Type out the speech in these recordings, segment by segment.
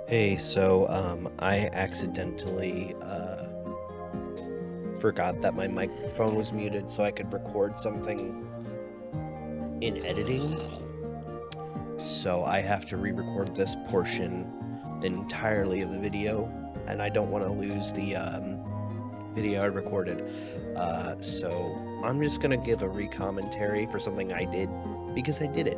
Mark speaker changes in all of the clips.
Speaker 1: Hey, so I accidentally forgot that my microphone was muted so I could record something in editing. So I have to re-record this portion entirely of the video, and I don't want to lose the video I recorded. So I'm just gonna give a re-commentary for something I did because I did it.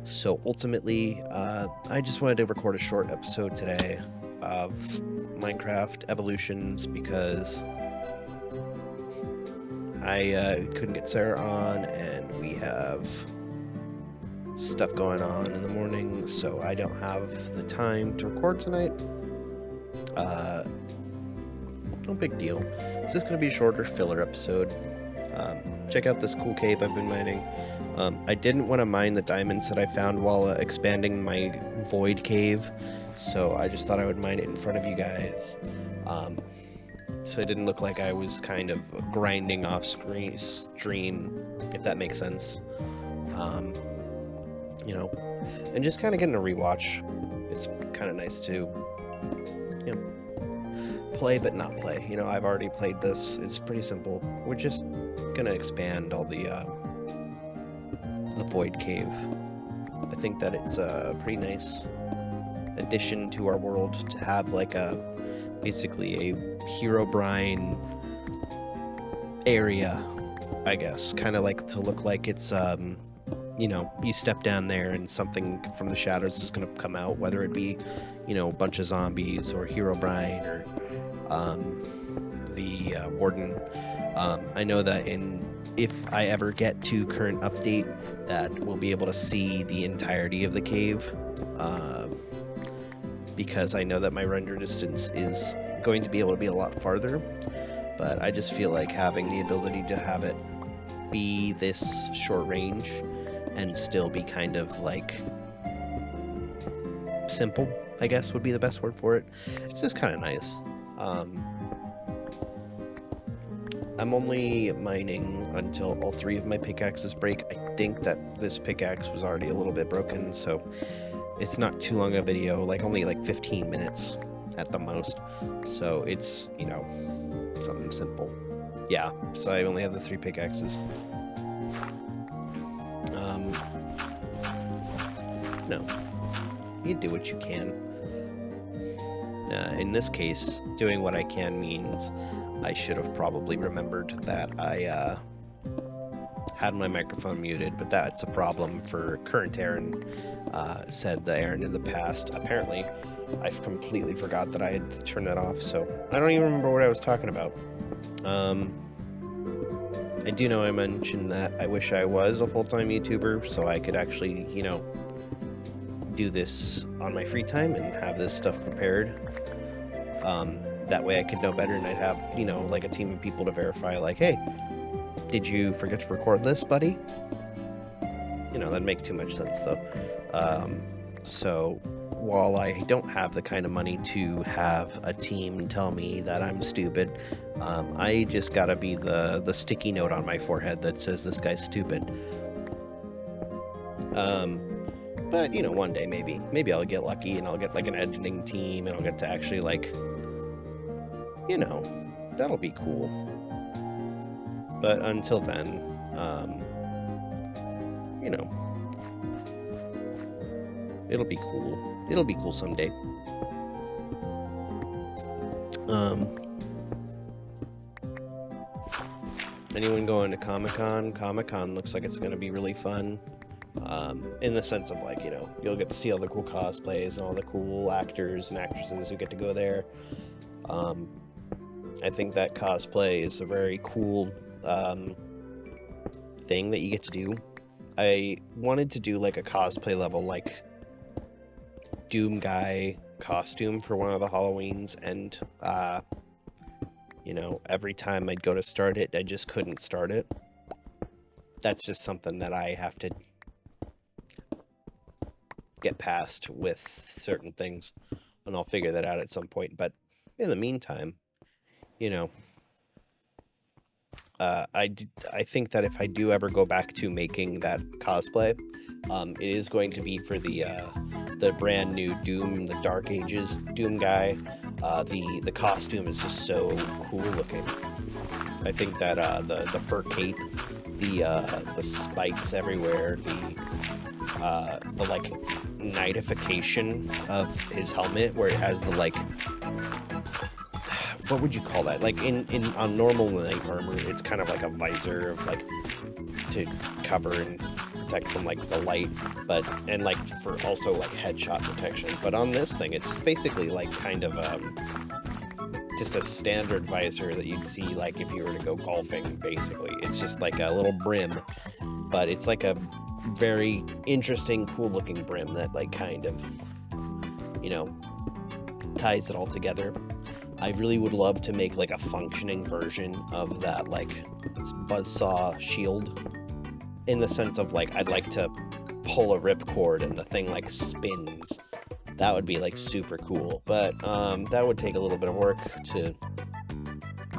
Speaker 1: So ultimately, I just wanted to record a short episode today of Minecraft Evolutions because I couldn't get Sarah on, and we have stuff going on in the morning, so I don't have the time to record tonight. No big deal. It's just going to be a shorter filler episode. Check out this cool cave I've been mining. I didn't want to mine the diamonds that I found while expanding my void cave, so I just thought I would mine it in front of you guys. So it didn't look like I was kind of grinding off stream, if that makes sense. You know, and just kind of getting a rewatch. It's kind of nice to, you know, play but not play. You know, I've already played this. It's pretty simple. We're just gonna expand all the void cave. I think that it's a pretty nice addition to our world to have like basically a Herobrine area, I guess, kind of like to look like it's you know, you step down there and something from the shadows is going to come out, whether it be, you know, a bunch of zombies or Herobrine or the Warden. I know that if I ever get to current update, that we'll be able to see the entirety of the cave, because I know that my render distance is going to be able to be a lot farther, but I just feel like having the ability to have it be this short range and still be kind of like simple, I guess would be the best word for it. It's just kind of nice. I'm only mining until all 3 of my pickaxes break. I think that this pickaxe was already a little bit broken, so it's not too long a video, like only like 15 minutes at the most. So it's, you know, something simple. Yeah, so I only have the 3 pickaxes. No, you do what you can. In this case, doing what I can means I should have probably remembered that I had my microphone muted, but that's a problem for current Aaron, said the Aaron in the past. Apparently, I completely forgot that I had turned that off, so I don't even remember what I was talking about. I do know I mentioned that I wish I was a full-time YouTuber so I could actually, you know, do this on my free time and have this stuff prepared. That way I could know better and I'd have, you know, like a team of people to verify, like, hey, did you forget to record this, buddy? You know, that'd make too much sense, though. So while I don't have the kind of money to have a team tell me that I'm stupid, I just gotta be the sticky note on my forehead that says this guy's stupid. But, you know, one day maybe I'll get lucky and I'll get like an editing team and I'll get to actually, like, you know, that'll be cool. But until then, you know, it'll be cool. It'll be cool someday. Anyone going to Comic-Con? Comic-Con looks like it's going to be really fun. In the sense of, like, you know, you'll get to see all the cool cosplays and all the cool actors and actresses who get to go there. I think that cosplay is a very cool thing that you get to do. I wanted to do like a cosplay level, like Doom guy costume for one of the Halloweens, and you know, every time I'd go to start it, I just couldn't start it. That's just something that I have to get past with certain things, and I'll figure that out at some point. But in the meantime, you know, I think that if I do ever go back to making that cosplay, it is going to be for the the brand new Doom, the Dark Ages Doom guy. The costume is just so cool looking. I think that the fur cape, the spikes everywhere, the like nightification of his helmet, where it has the like, what would you call that? Like on normal knight armor, it's kind of like a visor of like to cover and protect from like the light, and like for also like headshot protection. But on this thing, it's basically like kind of just a standard visor that you'd see like if you were to go golfing. Basically, it's just like a little brim, but it's like a very interesting, cool looking brim that like kind of, you know, ties it all together. I really would love to make like a functioning version of that like buzzsaw shield, in the sense of like I'd like to pull a ripcord and the thing like spins. That would be like super cool, but that would take a little bit of work to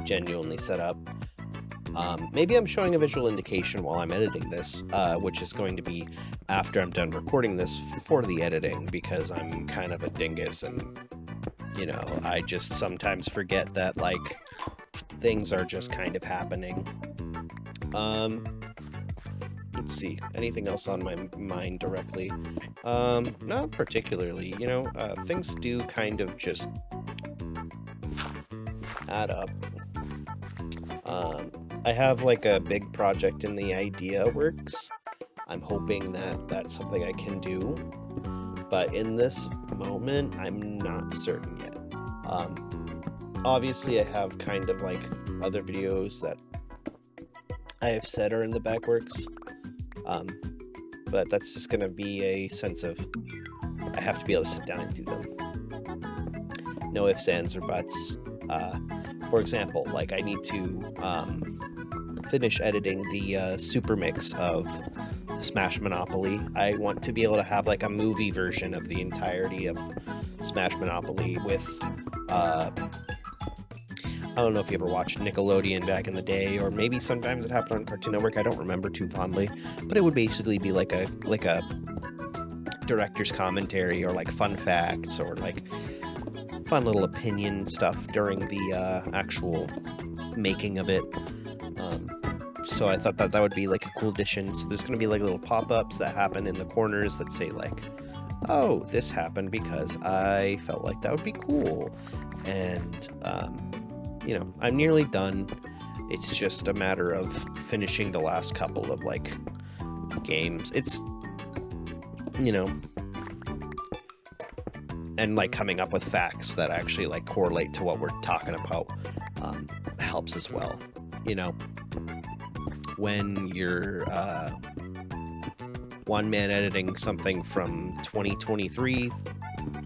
Speaker 1: genuinely set up. Maybe I'm showing a visual indication while I'm editing this, which is going to be after I'm done recording this for the editing, because I'm kind of a dingus and, you know, I just sometimes forget that like things are just kind of happening. Let's see, anything else on my mind directly? Not particularly, you know, things do kind of just add up. I have like a big project in the idea works. I'm hoping that that's something I can do, but in this moment, I'm not certain yet. Obviously, I have kind of like other videos that I have said are in the back works, but that's just going to be a sense of I have to be able to sit down and do them. No ifs, ands, or buts. For example, like I need to finish editing the super mix of Smash Monopoly. I want to be able to have like a movie version of the entirety of Smash Monopoly with I don't know if you ever watched Nickelodeon back in the day, or maybe sometimes it happened on Cartoon Network. I don't remember too fondly, but it would basically be like a director's commentary, or like fun facts, or like fun little opinion stuff during the actual making of it. So I thought that would be like a cool addition. So there's going to be like little pop-ups that happen in the corners that say like, oh, this happened because I felt like that would be cool. And, you know, I'm nearly done. It's just a matter of finishing the last couple of like games. It's, you know, and like coming up with facts that actually like correlate to what we're talking about helps as well. You know, when you're one man editing something from 2023,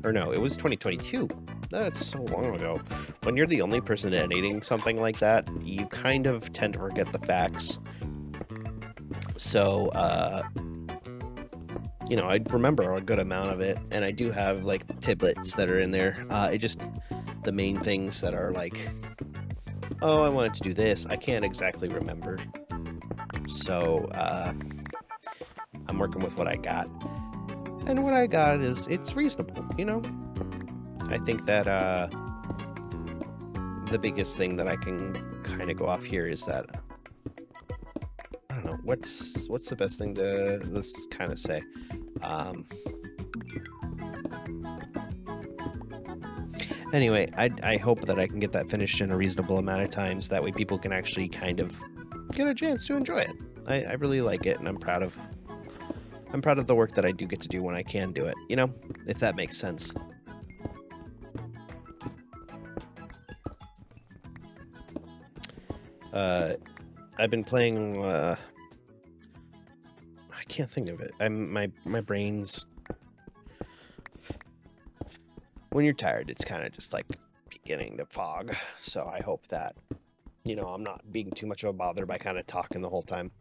Speaker 1: or no, it was 2022. That's so long ago. When you're the only person editing something like that, you kind of tend to forget the facts. So, you know, I remember a good amount of it, and I do have like tidbits that are in there. It just, the main things that are like, oh, I wanted to do this, I can't exactly remember. So, I'm working with what I got. And what I got is, it's reasonable, you know? I think that, the biggest thing that I can kind of go off here is that, I don't know, what's the best thing to, let's kind of say, anyway, I hope that I can get that finished in a reasonable amount of times. That way people can actually kind of get a chance to enjoy it. I really like it, and I'm proud of the work that I do get to do when I can do it, you know, if that makes sense. I've been playing, I can't think of it. My brain's, when you're tired, it's kind of just like beginning to fog. So I hope that, you know, I'm not being too much of a bother by kind of talking the whole time.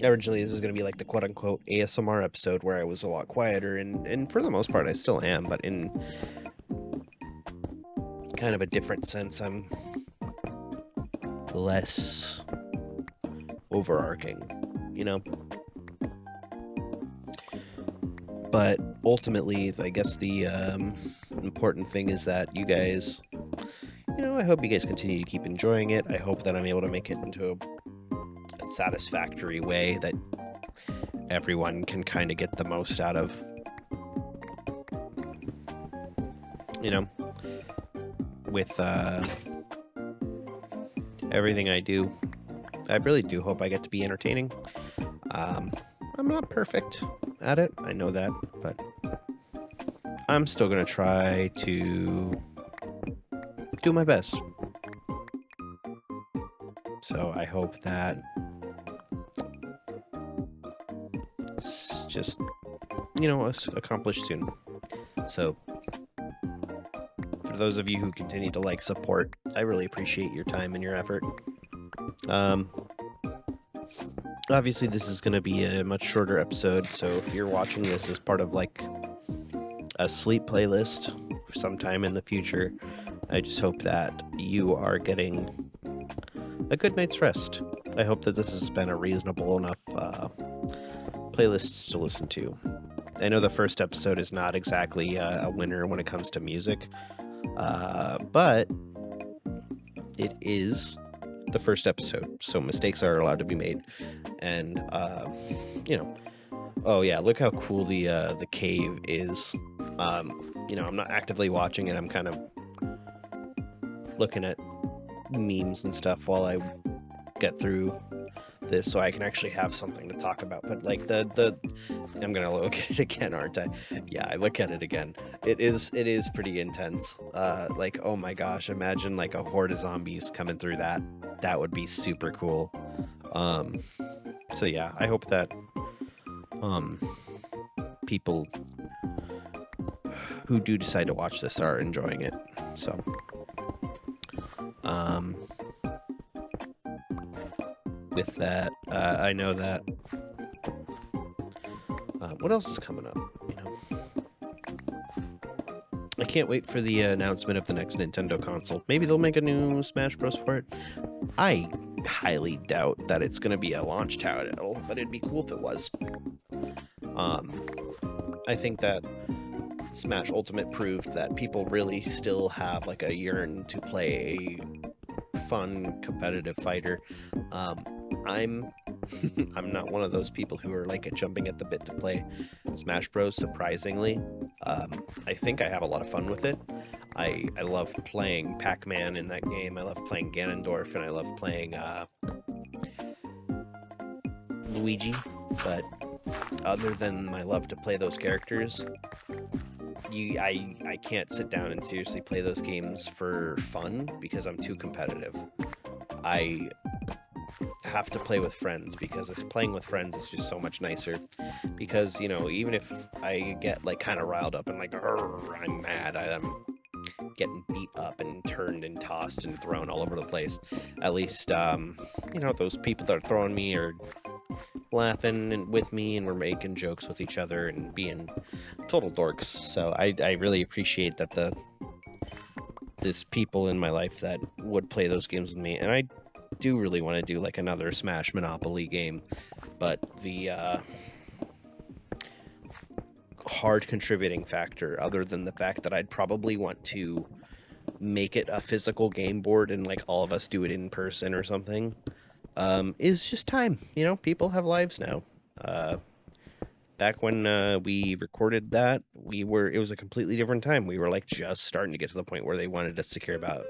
Speaker 1: Originally, this was going to be like the quote-unquote ASMR episode where I was a lot quieter, and for the most part, I still am, but in kind of a different sense, I'm less overarching, you know? But ultimately, I guess the important thing is that you guys, I hope you guys continue to keep enjoying it. I hope that I'm able to make it into a satisfactory way that everyone can kind of get the most out of. With everything I do, I really do hope I get to be entertaining. I'm not perfect at it, I know that, but I'm still gonna try to do my best. So I hope that it's just, accomplished soon. So for those of you who continue to support, I really appreciate your time and your effort. Obviously this is going to be a much shorter episode, so if you're watching this as part of a sleep playlist sometime in the future, I just hope that you are getting a good night's rest. I hope that this has been a reasonable enough playlist to listen to. I know the first episode is not exactly a winner when it comes to music, but it is the first episode, so mistakes are allowed to be made. And oh yeah, look how cool the cave is. I'm not actively watching it. I'm kind of looking at memes and stuff while I get through this, so I can actually have something to talk about. But I'm gonna look at it again, aren't I? Yeah, I look at it again. It is pretty intense. Oh my gosh, imagine a horde of zombies coming through that. That would be super cool. So yeah, I hope that people who do decide to watch this are enjoying it. So with that, I know that what else is coming up? I can't wait for the announcement of the next Nintendo console. Maybe they'll make a new Smash Bros. For it. I highly doubt that it's going to be a launch title, but it'd be cool if it was. I think that Smash Ultimate proved that people really still have a yearn to play a fun competitive fighter. I'm not one of those people who are jumping at the bit to play Smash Bros. Surprisingly, I think I have a lot of fun with it. I love playing Pac-Man in that game. I love playing Ganondorf, and I love playing Luigi. But other than my love to play those characters, I can't sit down and seriously play those games for fun because I'm too competitive. I have to play with friends because playing with friends is just so much nicer. Because even if I get kind of riled up and I'm mad, I'm getting beat up and turned and tossed and thrown all over the place. At least those people that are throwing me are laughing with me, and we're making jokes with each other and being total dorks. So I really appreciate that there's people in my life that would play those games with me, and I do really want to do another Smash Monopoly game, but the hard contributing factor, other than the fact that I'd probably want to make it a physical game board and all of us do it in person or something, is just time. People have lives now. Back when we recorded that, it was a completely different time. We were just starting to get to the point where they wanted us to care about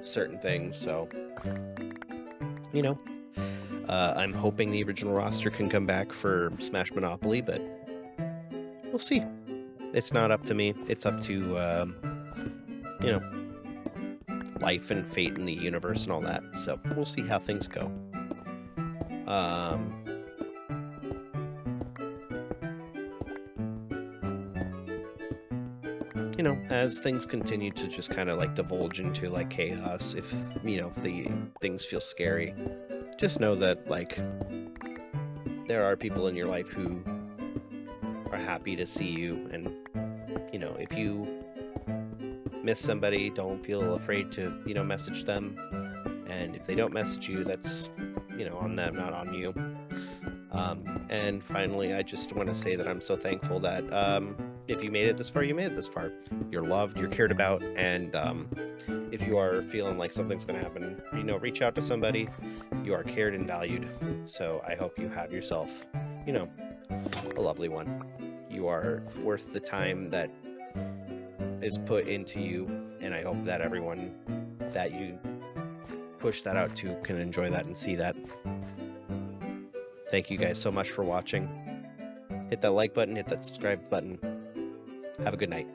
Speaker 1: certain things. So I'm hoping the original roster can come back for Smash Monopoly, but we'll see. It's not up to me. It's up to life and fate and the universe and all that. So we'll see how things go. As things continue to just kind of divulge into chaos, if the things feel scary, just know that there are people in your life who are happy to see you, and if you miss somebody, don't feel afraid to message them, and if they don't message you, that's on them, not on you. And finally, I just want to say that I'm so thankful that if you made it this far, you made it this far. You're loved, you're cared about, and if you are feeling like something's going to happen, you know, reach out to somebody. You are cared and valued. So I hope you have yourself, you know, a lovely one. You are worth the time that is put into you, and I hope that everyone that you push that out to can enjoy that and see that. Thank you guys so much for watching. Hit that like button, hit that subscribe button. Have a good night.